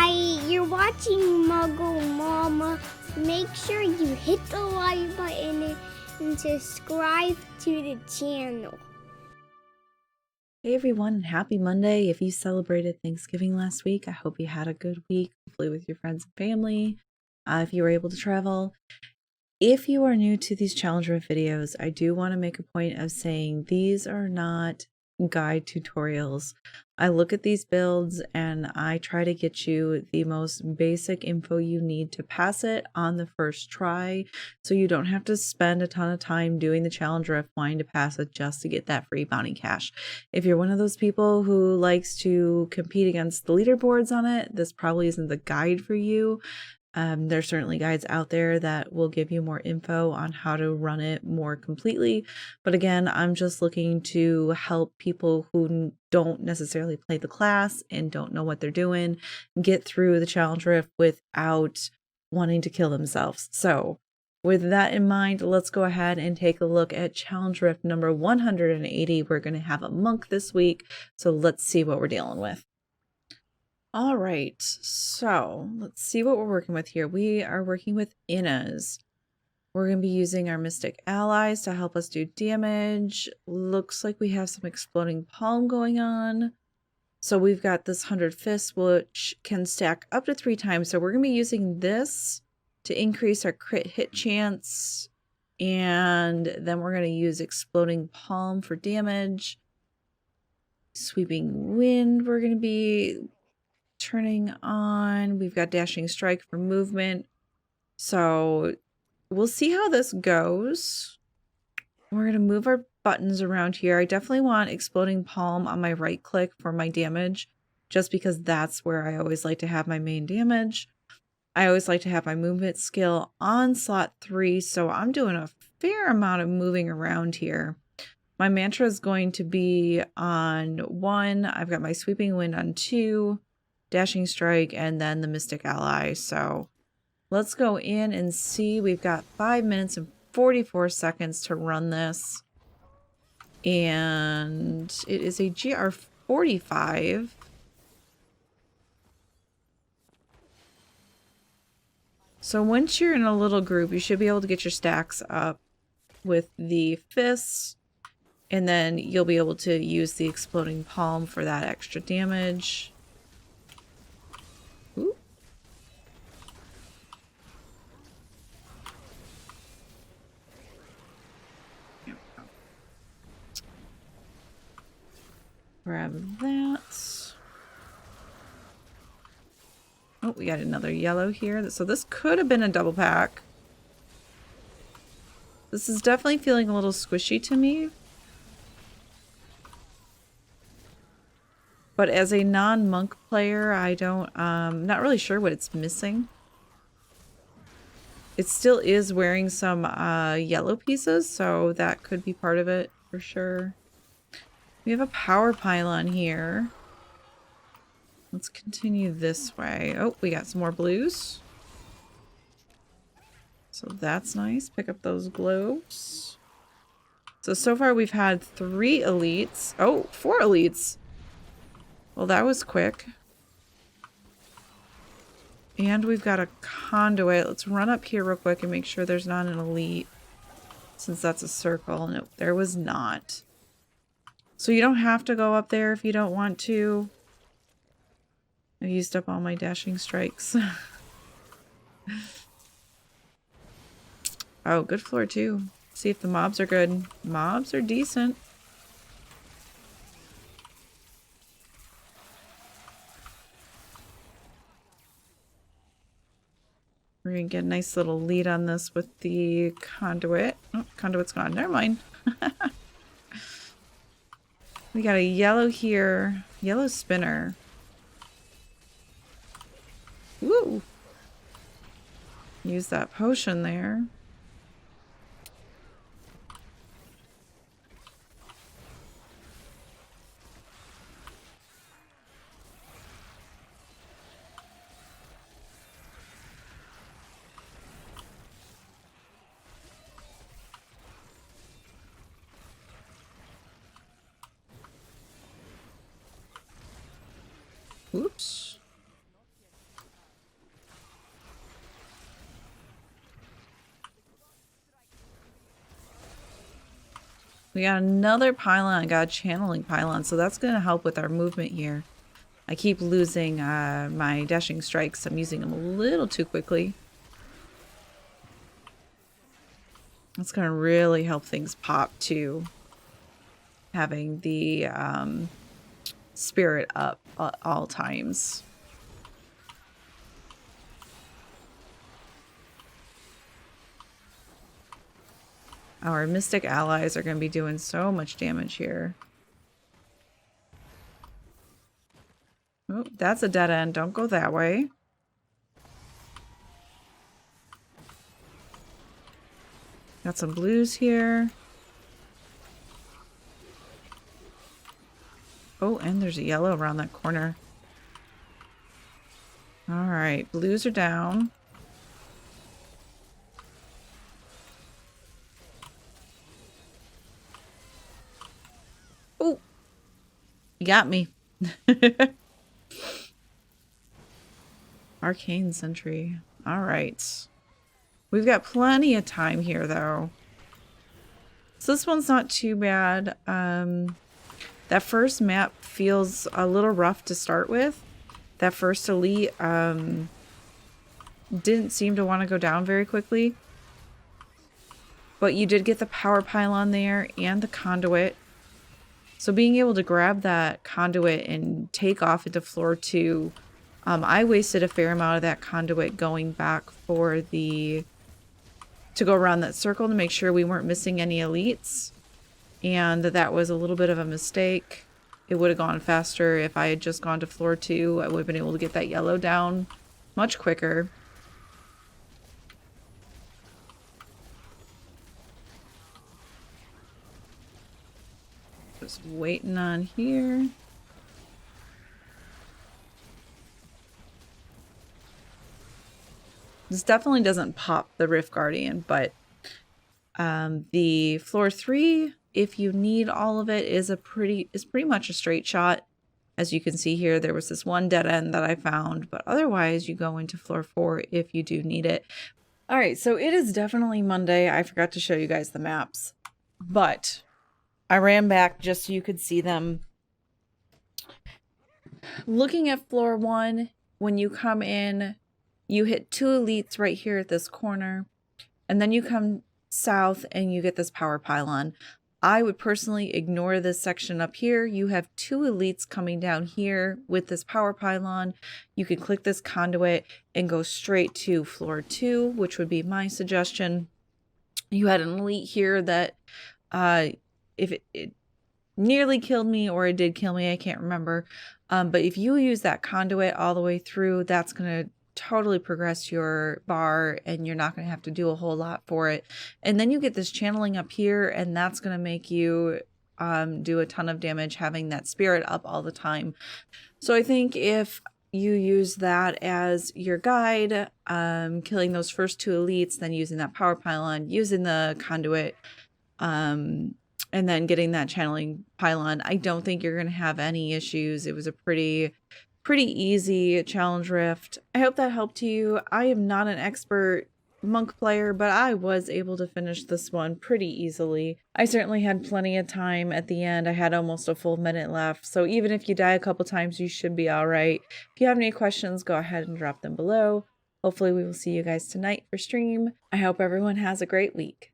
Hi, you're watching Muggle Mama. Make sure you hit the like button and subscribe to the channel. Hey everyone, and happy Monday. If you celebrated Thanksgiving last week, I hope you had a good week, hopefully with your friends and family, if you were able to travel. If you are new to these challenge riff videos, I do want to make a point of saying these are not guide tutorials. I look at these builds and I try to get you the most basic info you need to pass it on the first try, so you don't have to spend a ton of time doing the challenge riff wanting to pass it just to get that free bounty cash. If you're one of those people who likes to compete against the leaderboards on it, this probably isn't the guide for you. There's certainly guides out there that will give you more info on how to run it more completely. But again, I'm just looking to help people who don't necessarily play the class and don't know what they're doing get through the challenge riff without wanting to kill themselves. So with that in mind, let's go ahead and take a look at challenge riff number 180. We're going to have a monk this week, so let's see what we're dealing with. All right, so let's see what we're working with here. We are working with Innas. We're going to be using our Mystic Allies to help us do damage. Looks like we have some Exploding Palm going on. So we've got this 100 Fists, which can stack up to 3 times. So we're going to be using this to increase our crit hit chance. And then we're going to use Exploding Palm for damage. Sweeping Wind we're going to be turning on. We've got Dashing Strike for movement. So we'll see how this goes. We're going to move our buttons around here. I definitely want Exploding Palm on my right click for my damage, just because that's where I always like to have my main damage. I always like to have my movement skill on slot 3, so I'm doing a fair amount of moving around here. My mantra is going to be on 1. I've got my Sweeping Wind on 2. Dashing Strike, and then the Mystic Ally. So let's go in and see. We've got 5 minutes and 44 seconds to run this. And it is a GR 45. So once you're in a little group, you should be able to get your stacks up with the fists. And then you'll be able to use the Exploding Palm for that extra damage. Ooh. Grab that. Oh, we got another yellow here. So this could have been a double pack. This is definitely feeling a little squishy to me. But as a non-monk player, I don't, not really sure what it's missing. It still is wearing some yellow pieces, so that could be part of it for sure. We have a power pylon here. Let's continue this way. Oh, we got some more blues. So that's nice. Pick up those globes. So far we've had 3 elites. Oh, 4 elites. Well, that was quick. And we've got a conduit. Let's run up here real quick and make sure there's not an elite, since that's a circle. Nope, there was not. So you don't have to go up there if you don't want to. I've used up all my dashing strikes. Oh, good floor too. See if the mobs are good. Mobs are decent. We're going to get a nice little lead on this with the conduit. Oh, conduit's gone. Never mind. We got a yellow here. Yellow spinner. Woo! Use that potion there. Oops. We got another pylon. I got a channeling pylon, so that's going to help with our movement here. I keep losing my dashing strikes. I'm using them a little too quickly. That's going to really help things pop too. Having the spirit up at all times. Our mystic allies are going to be doing so much damage here. Oh, that's a dead end. Don't go that way. Got some blues here. Oh, and there's a yellow around that corner. All right, blues are down. Oh, you got me. Arcane Sentry. All right. We've got plenty of time here, though. So this one's not too bad. That first map feels a little rough to start with. That first elite didn't seem to want to go down very quickly. But you did get the power pylon there and the conduit. So being able to grab that conduit and take off into floor 2, I wasted a fair amount of that conduit going back for to go around that circle to make sure we weren't missing any elites. And that was a little bit of a mistake. It would have gone faster if I had just gone to floor 2. I would have been able to get that yellow down much quicker. Just waiting on here. This definitely doesn't pop the Rift Guardian, but the floor 3, if you need all of it, is pretty much a straight shot. As you can see here, there was this one dead end that I found, but otherwise you go into floor 4 if you do need it. All right, so it is definitely Monday. I forgot to show you guys the maps, but I ran back just so you could see them. Looking at floor 1, when you come in, you hit 2 elites right here at this corner, and then you come south and you get this power pylon. I would personally ignore this section up here. You have 2 elites coming down here with this power pylon. You can click this conduit and go straight to floor 2, which would be my suggestion. You had an elite here that if it nearly killed me or it did kill me, I can't remember. But if you use that conduit all the way through, that's going to totally progress your bar and you're not going to have to do a whole lot for it. And then you get this channeling up here, and that's going to make you do a ton of damage having that spirit up all the time. So I think if you use that as your guide, killing those first 2 elites, then using that power pylon, using the conduit, and then getting that channeling pylon, I don't think you're going to have any issues. It was a pretty easy challenge rift. I hope that helped you. I am not an expert monk player, but I was able to finish this one pretty easily. I certainly had plenty of time at the end. I had almost a full minute left. So even if you die a couple times, you should be all right. If you have any questions, go ahead and drop them below. Hopefully we will see you guys tonight for stream. I hope everyone has a great week.